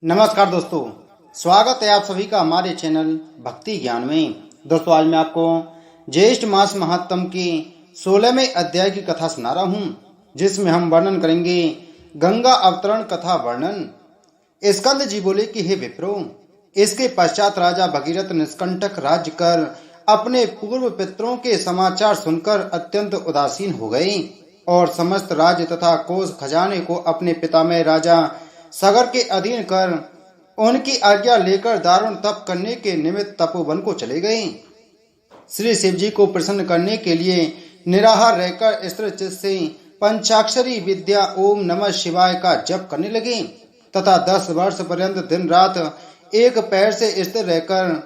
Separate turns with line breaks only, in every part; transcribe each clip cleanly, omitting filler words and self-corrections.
नमस्कार दोस्तों, स्वागत है आप सभी का हमारे चैनल भक्ति ज्ञान में। दोस्तों, आज मैं आपको ज्येष्ठ मास महात्म के 16वें अध्याय की कथा सुना रहा हूँ, जिसमें हम वर्णन करेंगे गंगा अवतरण कथा वर्णन। स्कंद जी बोले कि हे विप्रो, इसके पश्चात राजा भगीरथ निष्कंटक राज्य कर अपने पूर्व पितरों के समाचार सुनकर अत्यंत उदासीन हो गए और समस्त राज्य तथा कोष खजाने को अपने पितामह राजा सगर के अधीन कर उनकी आज्ञा लेकर दारुण तप करने के निमित्त तपोवन को चले गए। श्री शिव जी को प्रसन्न करने के लिए निराहार रहकर स्थिर चित्त से पंचाक्षरी विद्या ओम नमः शिवाय का जप करने लगे तथा 10 वर्ष पर्यंत दिन रात एक पैर से स्थिर रहकर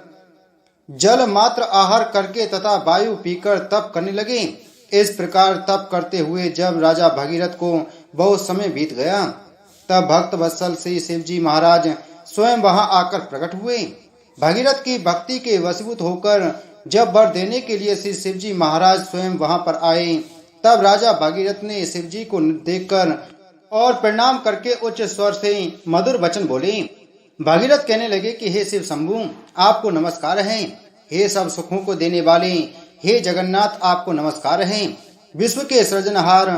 जल मात्र आहार करके तथा वायु पीकर तप करने लगे। इस प्रकार तप करते हुए जब राजा भगीरथ को बहुत समय बीत गया, तब भक्त वत्सल श्री शिव जी महाराज स्वयं वहां आकर प्रकट हुए। भगीरथ की भक्ति के वशीभूत होकर जब वर देने के लिए श्री शिव जी महाराज स्वयं वहां पर आए, तब राजा भगीरथ ने शिव जी को देखकर और प्रणाम करके उच्च स्वर से मधुर वचन बोले। भगीरथ कहने लगे कि हे शिव शंभु, आपको नमस्कार है। हे सब सुखों को देने वाले हे जगन्नाथ, आपको नमस्कार है। विश्व के सृजनहार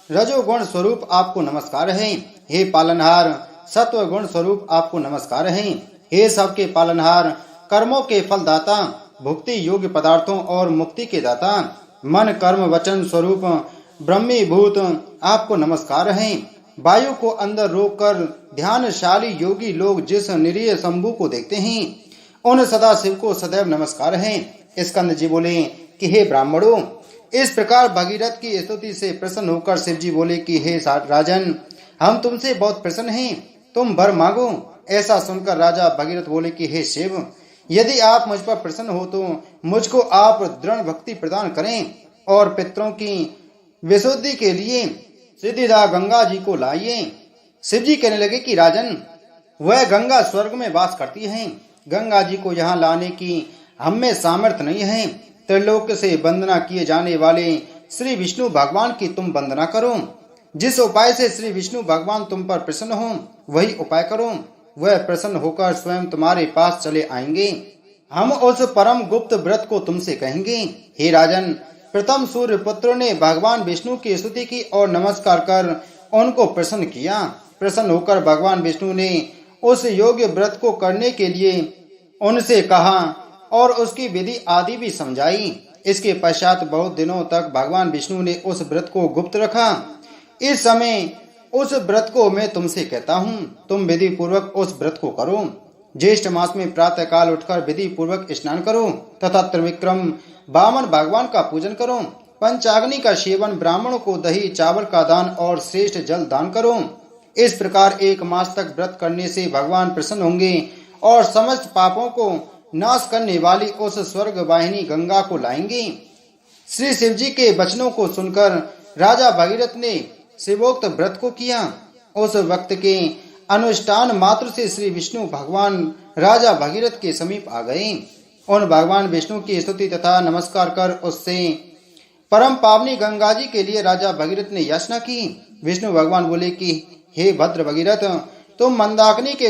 रजोगुण स्वरूप आपको नमस्कार है। हे पालनहार सत्व गुण स्वरूप आपको नमस्कार है। हे सबके पालनहार कर्मों के फलदाता, भुक्ति योग्य पदार्थों और मुक्ति के दाता, मन कर्म वचन स्वरूप ब्रह्मीभूत आपको नमस्कार है। वायु को अंदर रोक कर ध्यानशाली योगी लोग जिस निरीह शंभु को देखते हैं, उन सदा शिव को सदैव नमस्कार है। स्कंद जी बोले कि हे ब्राह्मणों, इस प्रकार भगीरथ की स्तुति से प्रसन्न होकर शिव जी बोले कि हे राजन, हम तुमसे बहुत प्रसन्न हैं, तुम वर मांगो। ऐसा सुनकर राजा भगीरथ बोले कि हे शिव, यदि आप मुझ पर प्रसन्न हो तो मुझको आप दृढ़ भक्ति प्रदान करें और पितरों की विशुद्धि के लिए सिद्धिदा गंगा जी को लाइए। शिव जी कहने लगे कि राजन, वह गंगा स्वर्ग में वास करती है। गंगा जी को यहाँ लाने की हम में सामर्थ्य नहीं है। त्रिलोक से वंदना किए जाने वाले श्री विष्णु भगवान की तुम वंदना करो। जिस उपाय से श्री विष्णु भगवान तुम पर प्रसन्न हो, वही उपाय करो। वह प्रसन्न होकर स्वयं तुम्हारे पास चले आएंगे। हम उस परम गुप्त व्रत को तुमसे कहेंगे। हे राजन, प्रथम सूर्य पुत्र ने भगवान विष्णु की स्तुति की और नमस्कार कर उनको प्रसन्न किया। प्रसन्न होकर भगवान विष्णु ने उस योग्य व्रत को करने के लिए उनसे कहा और उसकी विधि आदि भी समझाई। इसके पश्चात बहुत दिनों तक भगवान विष्णु ने उस व्रत को गुप्त रखा। इस समय उस व्रत को मैं तुमसे कहता हूँ, तुम विधि पूर्वक उस व्रत को करो। ज्येष्ठ मास में प्रातः काल उठकर विधि पूर्वक स्नान करो तथा त्रिविक्रम वामन भगवान का पूजन करो। पंचाग्नि का सेवन, ब्राह्मणों को दही चावल का दान और श्रेष्ठ जल दान करो। इस प्रकार 1 मास तक व्रत करने से भगवान प्रसन्न होंगे और समस्त पापों को नाश करने वाली उस स्वर्ग वाहिनी गंगा को लाएंगे। श्री शिव जी के वचनों को सुनकर राजा भगीरथ ने शिवोक्त व्रत को किया। उस वक्त के अनुष्ठान मात्र से श्री विष्णु भगवान राजा भगीरथ के समीप आ गए। उन भगवान विष्णु की स्तुति तथा नमस्कार कर उससे परम पावनी गंगा जी के लिए राजा भगीरथ ने याचना की। विष्णु भगवान बोले कि हे भद्र भगीरथ, तुम मंदाकिनी के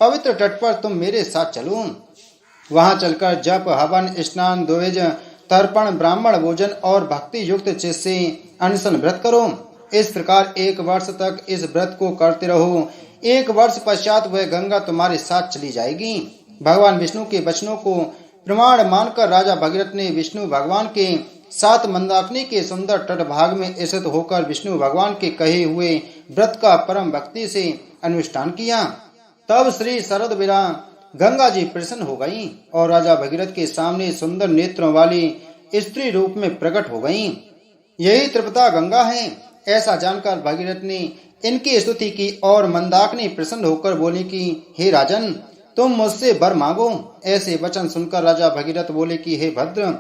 पवित्र तट पर तुम मेरे साथ चलो। वहां चलकर जप हवन स्नान द्विज तर्पण ब्राह्मण भोजन और भक्ति युक्त चित्त से अनशन व्रत करो। इस प्रकार 1 वर्ष तक इस व्रत को करते रहो। 1 वर्ष पश्चात वह गंगा तुम्हारे साथ चली जाएगी। भगवान विष्णु के वचनों को प्रमाण मानकर राजा भगीरथ ने विष्णु भगवान के साथ मंदाकिनी के सुंदर तट भाग में स्थित होकर विष्णु भगवान के कहे हुए व्रत का परम भक्ति से अनुष्ठान किया। तब श्री शरद विरा गंगा जी प्रसन्न हो गईं और राजा भगीरथ के सामने सुंदर नेत्रों वाली स्त्री रूप में प्रकट हो गईं। यही तृप्ता गंगा है। ऐसा जानकर भगीरथ ने इनकी स्तुति की और मंदाकिनी प्रसन्न होकर बोली कि हे राजन, तुम मुझसे वर मांगो। ऐसे वचन सुनकर राजा भगीरथ बोले कि हे भद्र,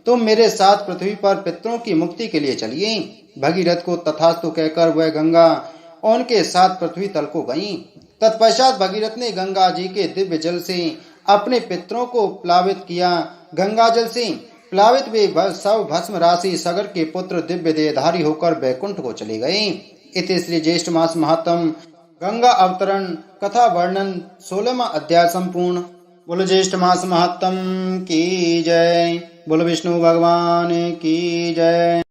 तुम मेरे साथ पृथ्वी पर पितरों की मुक्ति के लिए चलिए। भगीरथ को तथास्तु कहकर वह गंगा उनके साथ पृथ्वी तल को गईं। तत्पश्चात भगीरथ ने गंगा जी के दिव्य जल से अपने पितरों को प्लावित किया। गंगा जल से प्लावित वे सब भस्म राशि सगर के पुत्र दिव्य देहधारी होकर बैकुंठ को चले गए। इति श्री ज्येष्ठ मास महात्म गंगा अवतरण कथा वर्णन 16वां अध्याय संपूर्ण। बोलो ज्येष्ठ मास महात्म की जय। बोलो विष्णु भगवान की जय।